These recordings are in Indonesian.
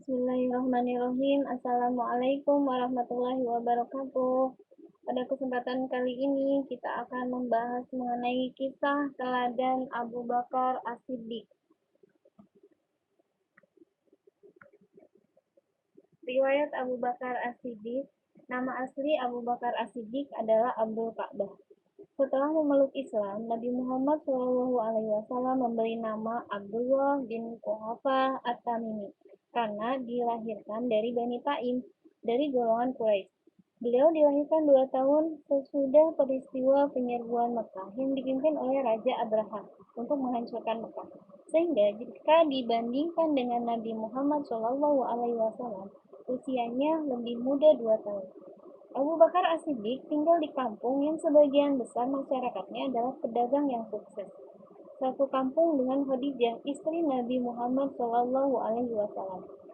Bismillahirrahmanirrahim. Assalamualaikum warahmatullahi wabarakatuh. Pada kesempatan kali ini kita akan membahas mengenai kisah teladan Abu Bakar As-Siddiq. Riwayat Abu Bakar As-Siddiq. Nama asli Abu Bakar As-Siddiq adalah Abdul Ka'bah. Setelah memeluk Islam, Nabi Muhammad SAW memberi nama Abdullah bin Quhafah At-Tamimi karena dilahirkan dari Bani Taim, dari golongan Quraisy. Beliau dilahirkan 2 tahun sesudah peristiwa penyerbuan Mekah yang dipimpin oleh Raja Abraha untuk menghancurkan Mekah. Sehingga jika dibandingkan dengan Nabi Muhammad SAW, usianya lebih muda 2 tahun. Abu Bakar As-Siddiq tinggal di kampung yang sebagian besar masyarakatnya adalah pedagang yang sukses. Satu kampung dengan Khadijah, istri Nabi Muhammad SAW.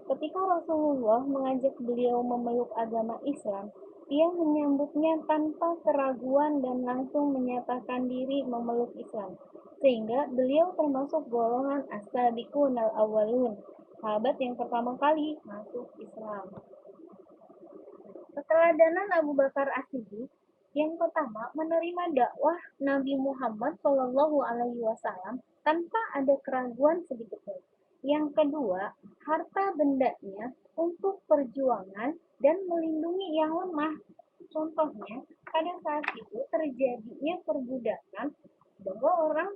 Ketika Rasulullah mengajak beliau memeluk agama Islam, ia menyambutnya tanpa keraguan dan langsung menyatakan diri memeluk Islam. Sehingga beliau termasuk golongan as-sabiqun al-awwalun, sahabat yang pertama kali masuk Islam. Keteladanan Abu Bakar As-Siddiq yang pertama menerima dakwah Nabi Muhammad SAW tanpa ada keraguan sedikitpun. Yang kedua, harta bendanya untuk perjuangan dan melindungi yang lemah. Contohnya, pada saat itu terjadinya perbudakan bahwa orang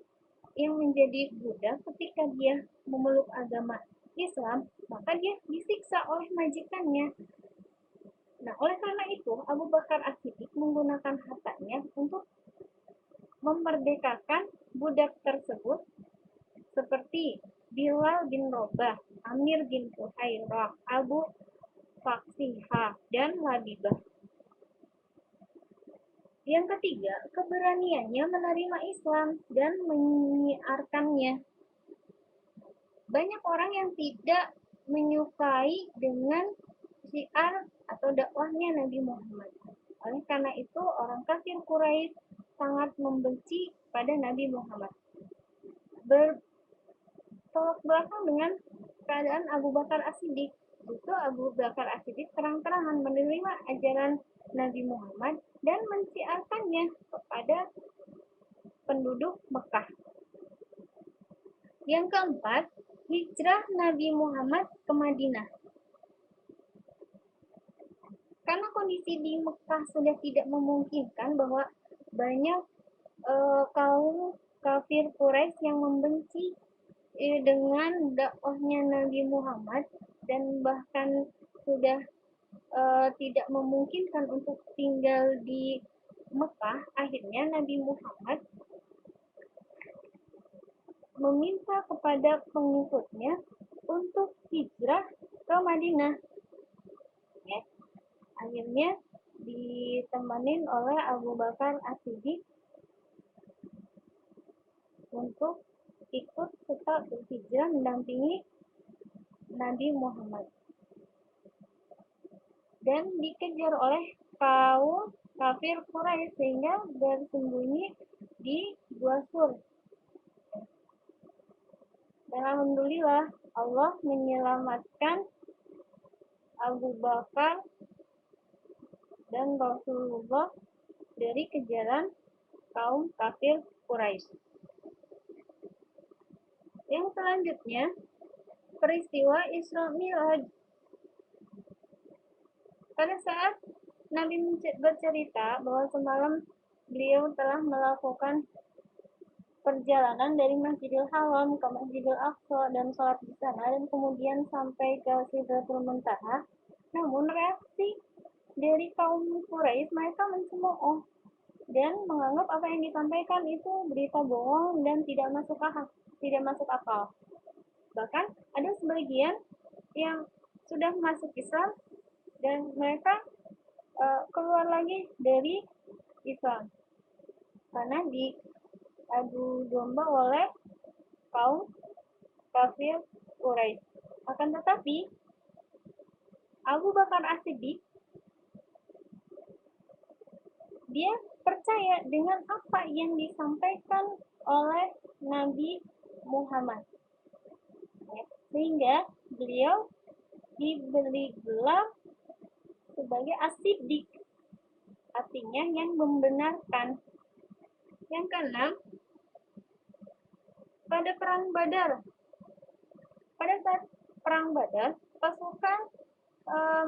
yang menjadi budak ketika dia memeluk agama Islam, maka dia disiksa oleh majikannya. Nah, oleh karena itu, Abu Bakar As-Siddiq menggunakan hartanya untuk memerdekakan budak tersebut seperti Bilal bin Rabah, Amir bin Fuhairah, Abu Faksihah, dan Labibah. Yang ketiga, keberaniannya menerima Islam dan menyiarkannya. Banyak orang yang tidak menyukai dengan syiar atau dakwahnya Nabi Muhammad. Oleh karena itu, orang kafir Quraisy sangat membenci pada Nabi Muhammad. Bertolak belakang dengan keadaan Abu Bakar As-Siddiq. Justru Abu Bakar As-Siddiq terang-terangan menerima ajaran Nabi Muhammad dan menciarkannya kepada penduduk Mekah. Yang keempat, hijrah Nabi Muhammad ke Madinah. Karena kondisi di Mekah sudah tidak memungkinkan bahwa banyak kaum kafir Quraisy yang membenci dengan dakwahnya Nabi Muhammad dan bahkan sudah tidak memungkinkan untuk tinggal di Mekah, akhirnya Nabi Muhammad meminta kepada pengikutnya untuk hijrah ke Madinah. Ya. Akhirnya ditemanin oleh Abu Bakar As-Siddiq untuk ikut serta berhijrah mendampingi Nabi Muhammad. Dan dikejar oleh kaum kafir Quraisy sehingga bersembunyi di Gua Sur. Dan alhamdulillah Allah menyelamatkan Abu Bakar dan Rasulullah dari kejaran kaum kafir Quraisy. Yang selanjutnya, peristiwa Isra Mi'raj. Pada saat Nabi bercerita bahwa semalam beliau telah melakukan perjalanan dari Masjidil Haram ke Masjidil Aqsa dan sholat di sana dan kemudian sampai ke Sidratul Muntaha. Namun reaksi dari kaum Quraisy, mereka mencemooh dan menganggap apa yang disampaikan itu berita bohong dan tidak masuk akal. Bahkan ada sebagian yang sudah masuk Islam dan mereka keluar lagi dari Islam karena diadu domba oleh kaum kafir Quraisy. Akan tetapi Abu Bakar As-Siddiq dia percaya dengan apa yang disampaikan oleh Nabi Muhammad. Sehingga beliau diberi gelar sebagai as-siddiq, artinya yang membenarkan. Yang keenam, pada perang Badar. Pada saat perang Badar, pasukan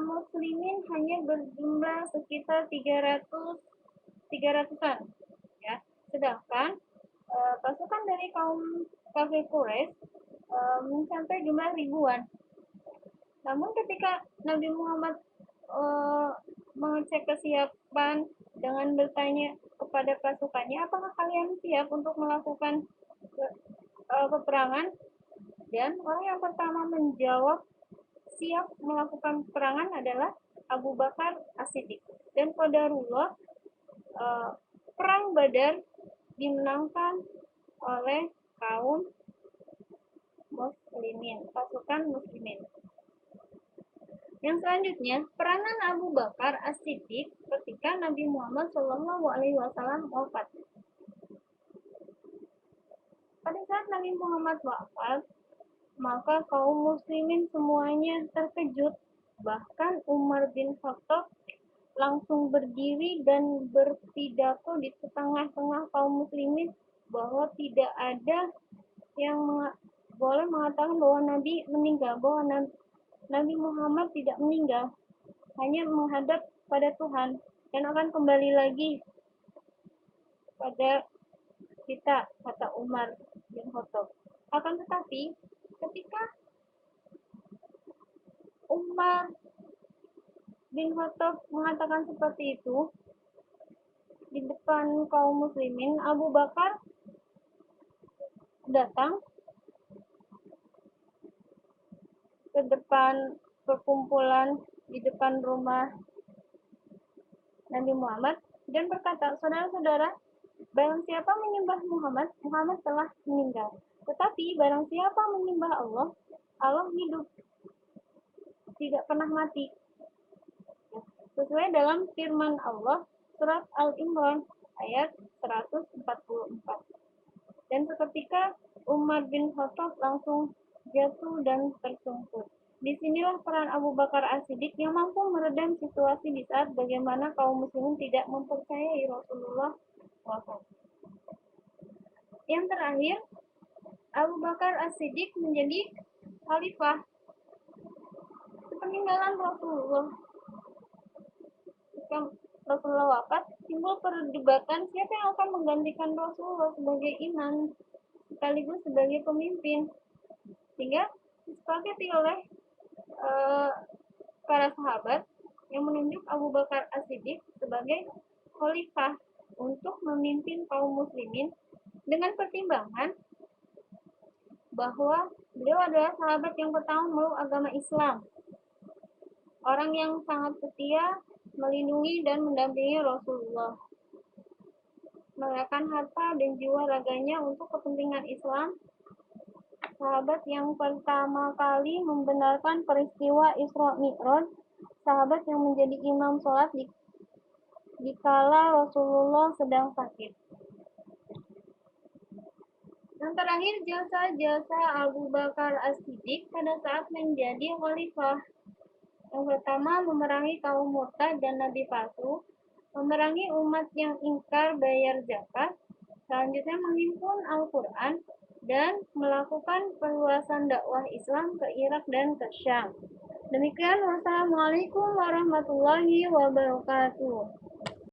muslimin hanya berjumlah sekitar 300-an, ya. Sedangkan pasukan dari kaum kafir Quraisy mencapai jumlah ribuan. Namun ketika Nabi Muhammad mengecek kesiapan dengan bertanya kepada pasukannya, apakah kalian siap untuk melakukan peperangan? Dan orang yang pertama menjawab siap melakukan peperangan adalah Abu Bakar As-Siddiq. Dan qadarullah, perang Badar dimenangkan oleh kaum muslimin, pasukan muslimin. Yang selanjutnya, peranan Abu Bakar As-Siddiq ketika Nabi Muhammad SAW wafat. Pada saat Nabi Muhammad wafat, maka kaum muslimin semuanya terkejut. Bahkan Umar bin Khattab langsung berdiri dan berpidato di tengah-tengah kaum muslimin bahwa tidak ada yang boleh mengatakan bahwa Nabi meninggal, bahwa Nabi Muhammad tidak meninggal, hanya menghadap pada Tuhan dan akan kembali lagi pada kita, kata Umar bin Khattab. Akan tetapi ketika Umar bin Khattab mengatakan seperti itu di depan kaum muslimin, Abu Bakar datang ke depan perkumpulan di depan rumah Nabi Muhammad dan berkata, saudara-saudara, barang siapa menyembah Muhammad, Muhammad telah meninggal. Tetapi barang siapa menyembah Allah, Allah hidup, tidak pernah mati. Sesuai dalam firman Allah, surat Al-Imran ayat 144. Dan seketika Umar bin Khattab langsung jatuh dan tersungkur. Disinilah peran Abu Bakar As-Siddiq yang mampu meredam situasi di saat bagaimana kaum muslimin tidak mempercayai Rasulullah SAW. Yang terakhir, Abu Bakar As-Siddiq menjadi khalifah sepeninggalan Rasulullah. Ketika Rasulullah wafat, timbul perdebatan siapa yang akan menggantikan Rasulullah sebagai imam sekaligus sebagai pemimpin, sehingga disepakati oleh para sahabat yang menunjuk Abu Bakar As-Siddiq sebagai khalifah untuk memimpin kaum muslimin dengan pertimbangan bahwa beliau adalah sahabat yang pertama memeluk agama Islam, orang yang sangat setia melindungi dan mendampingi Rasulullah, menyerahkan harta dan jiwa raganya untuk kepentingan Islam, sahabat yang pertama kali membenarkan peristiwa Isra Mi'raj, sahabat yang menjadi imam sholat di kala Rasulullah sedang sakit. Yang terakhir, jasa-jasa Abu Bakar As-Siddiq pada saat menjadi khalifah. Yang pertama, memerangi kaum murtad dan nabi palsu, memerangi umat yang ingkar bayar zakat, selanjutnya menghimpun Al-Quran, dan melakukan perluasan dakwah Islam ke Irak dan ke Syam. Demikian, wassalamualaikum warahmatullahi wabarakatuh.